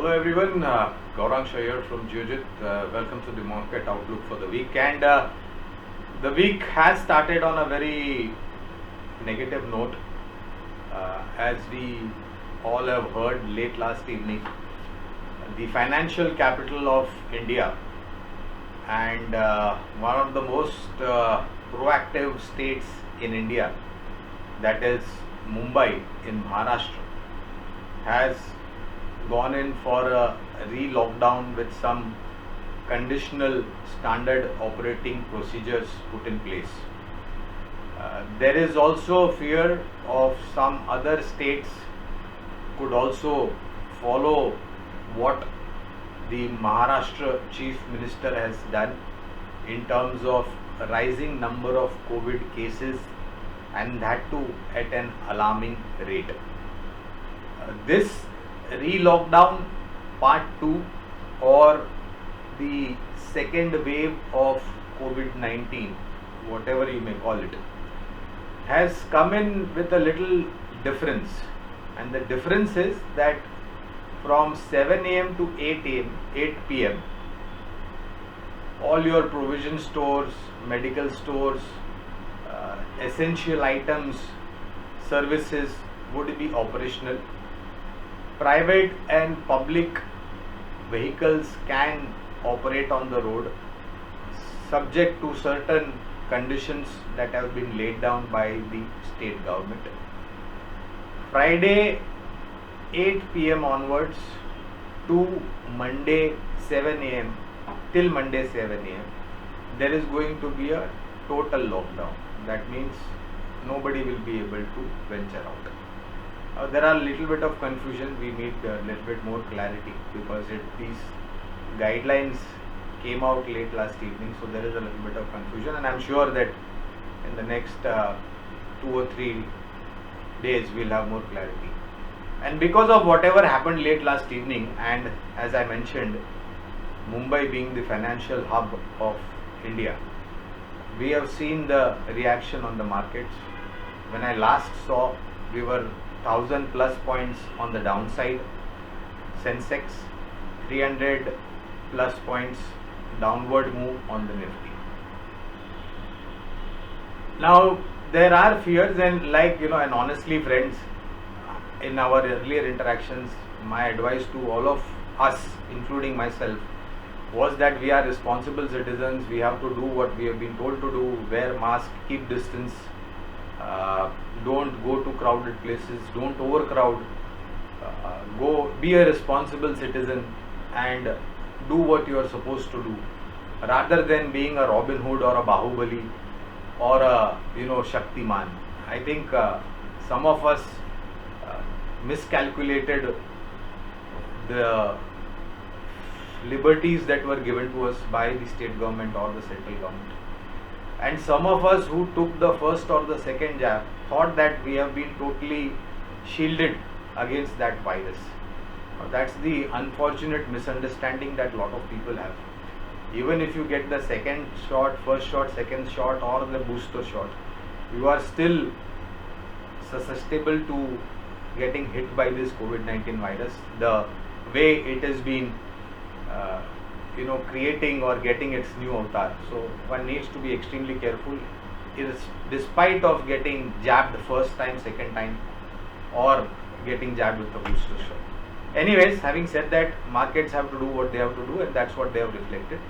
Hello everyone, Gaurang Shah here from Geojit. Welcome to the market outlook for the week. And the week has started on a very negative note. As we all have heard late last evening, the financial capital of India and one of the most proactive states in India, that is Mumbai in Maharashtra, has gone in for a re-lockdown with some conditional standard operating procedures put in place. There is also fear of some other states could also follow what the Maharashtra Chief Minister has done in terms of rising number of COVID cases, and that too at an alarming rate. This re-lockdown part 2 or the second wave of COVID-19, whatever you may call it, has come in with a little difference, and the difference is that from 7 a.m. to 8 p.m. all your provision stores, medical stores, essential items, services would be operational. Private and public vehicles can operate on the road subject to certain conditions that have been laid down by the state government. Friday 8 p.m. onwards to Monday 7 a.m. till Monday 7 a.m. there is going to be a total lockdown. That means nobody will be able to venture out. There are a little bit of confusion. We need a little bit more clarity because these guidelines came out late last evening, so there is a little bit of confusion, and I'm sure that in the next 2 or 3 days we'll have more clarity. And because of whatever happened late last evening, and as I mentioned, Mumbai being the financial hub of India, we have seen the reaction on the markets. When I last saw, we were 1000 plus points on the downside. Sensex 300 plus points downward move on the Nifty. Now there are fears, and and honestly friends, in our earlier interactions, my advice to all of us, including myself, was that we are responsible citizens. We have to do what we have been told to do: wear mask, keep distance, don't go to crowded places, don't overcrowd, go be a responsible citizen and do what you are supposed to do, rather than being a Robin Hood or a Bahubali or a Shaktiman. I think some of us miscalculated the liberties that were given to us by the state government or the central government. And some of us who took the first or the second jab thought that we have been totally shielded against that virus. That's the unfortunate misunderstanding that a lot of people have. Even if you get the second shot, first shot, second shot, or the booster shot, you are still susceptible to getting hit by this COVID-19 virus. The way it has been creating or getting its new avatar. So one needs to be extremely careful, despite of getting jabbed first time, second time, or getting jabbed with the booster shot. Anyways, having said that, markets have to do what they have to do, and that's what they have reflected,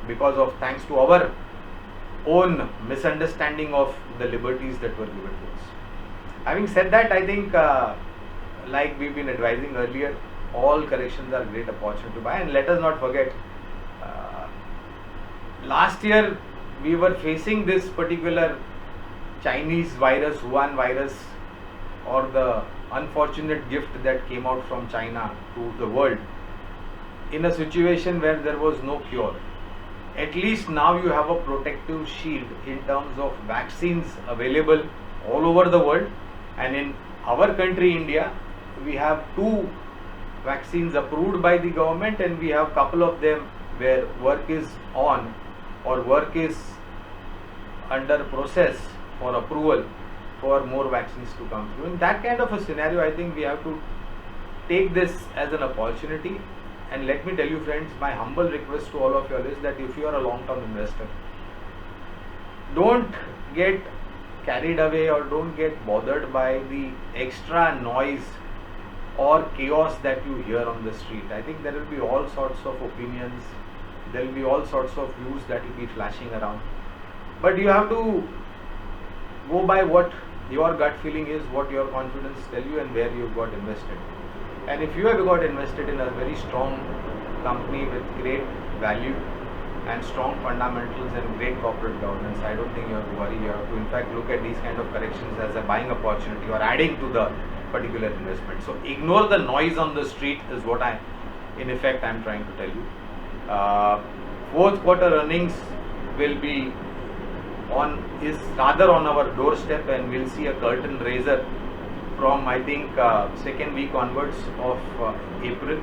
because of thanks to our own misunderstanding of the liberties that were given to us. Having said that, I think like we've been advising earlier, all corrections are great opportunity to buy. And let us not forget, last year we were facing this particular Chinese virus, Wuhan virus, or the unfortunate gift that came out from China to the world, in a situation where there was no cure. At least now you have a protective shield in terms of vaccines available all over the world, and in our country, India, we have 2 vaccines approved by the government, and we have couple of them where work is on or work is under process for approval for more vaccines to come through. In that kind of a scenario, I think we have to take this as an opportunity And let me tell you friends, my humble request to all of you all is that if you are a long-term investor, don't get carried away or don't get bothered by the extra noise or chaos that you hear on the street. I think there will be all sorts of opinions, there will be all sorts of views that will be flashing around, but you have to go by what your gut feeling is, what your confidence tell you, and where you got invested. And if you have got invested in a very strong company with great value and strong fundamentals and great corporate governance, I don't think you have to worry. You have to in fact look at these kind of corrections as a buying opportunity or adding to the particular investment. So ignore the noise on the street is what in effect I'm trying to tell you. Fourth quarter earnings will be is rather on our doorstep, and we'll see a curtain raiser from I think second week onwards of April,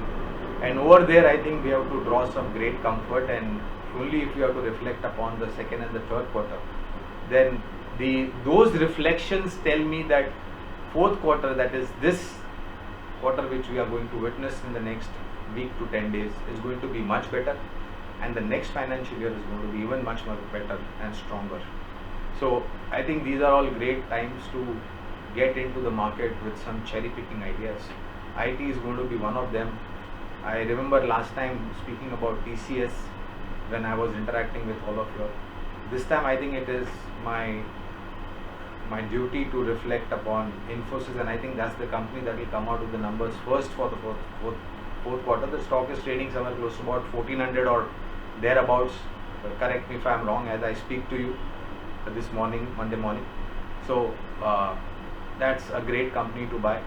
and over there I think we have to draw some great comfort, and only if you have to reflect upon the second and the third quarter, then those reflections tell me that fourth quarter, that is this quarter which we are going to witness in the next week to 10 days, is going to be much better, and the next financial year is going to be even much better and stronger. So I think these are all great times to get into the market with some cherry picking ideas. IT is going to be one of them. I remember last time speaking about TCS when I was interacting with all of you. This time I think it is my duty to reflect upon Infosys, and I think that's the company that will come out with the numbers first for the fourth quarter. The stock is trading somewhere close to about 1400 or thereabouts. Correct me if I'm wrong as I speak to you this morning, Monday morning. So that's a great company to buy.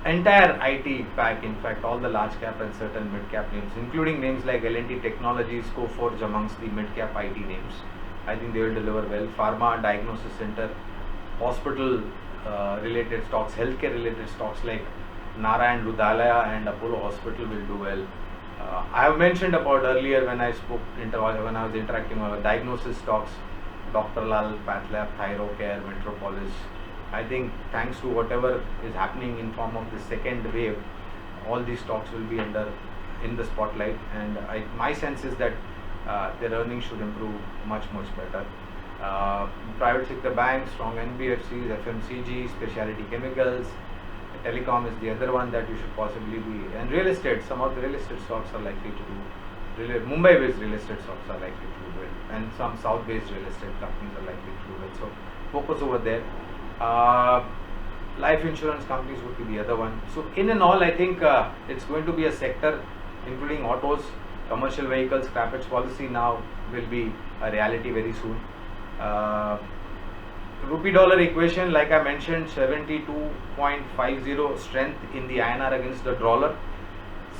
Entire IT pack, in fact all the large cap and certain mid cap names, including names like L&T Technologies, Coforge amongst the mid cap IT names, I think they will deliver well. Pharma, Diagnosis Center, hospital related stocks, healthcare related stocks like Narayan Rudalaya and Apollo Hospital will do well. I have mentioned about earlier when I spoke when I was interacting with diagnosis stocks, Dr. Lal, PathLab, Thyrocare, Metropolis. I think thanks to whatever is happening in form of the second wave, all these stocks will be in the spotlight, and my sense is that their earnings should improve much better. Private sector banks, strong NBFCs, FMCG, specialty chemicals, telecom is the other one that you should possibly be, and real estate, some of the real estate stocks are likely to do, Mumbai based real estate stocks are likely to do well, and some south based real estate companies are likely to do well, so focus over there. Life insurance companies would be the other one. So in and all, I think it's going to be a sector including autos, commercial vehicles, scrappage policy now will be a reality very soon. Rupee dollar equation, like I mentioned, 72.50 strength in the INR against the dollar,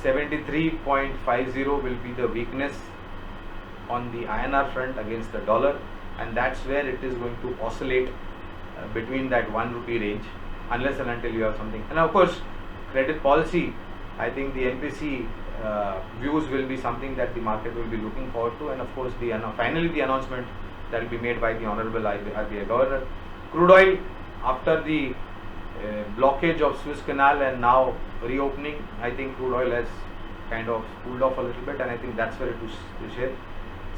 73.50 will be the weakness on the INR front against the dollar, and that's where it is going to oscillate between that 1 rupee range, unless and until you have something. And of course, credit policy, I think the MPC views will be something that the market will be looking forward to, and of course finally the announcement that will be made by the Honorable RBI Governor. Crude oil, after the blockage of Suez Canal and now reopening, I think crude oil has kind of cooled off a little bit, and I think that's where it is here.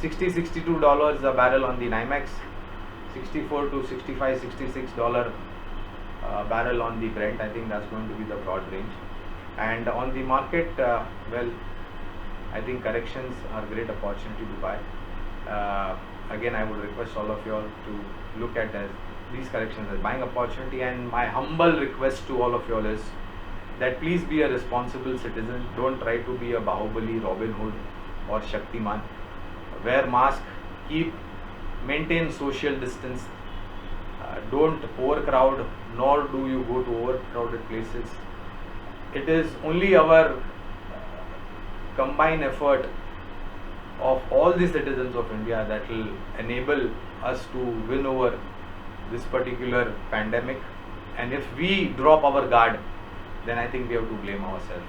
$60-62 a barrel on the NYMEX, 64 to 65, $66 barrel on the Brent. I think that's going to be the broad range. And on the market, well, I think corrections are great opportunity to buy. Again, I would request all of you all to look at these corrections as buying opportunity, and my humble request to all of you all is that please be a responsible citizen. Don't try to be a Bahubali, Robin Hood or Shaktiman. Wear mask, maintain social distance, don't overcrowd, nor do you go to overcrowded places. It is only our combined effort of all the citizens of India that will enable us to win over this particular pandemic, and if we drop our guard, then I think we have to blame ourselves.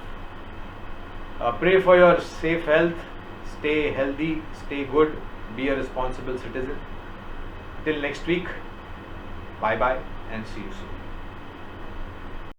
Pray for your safe health, stay healthy, stay good, be a responsible citizen. Till next week, bye bye and see you soon.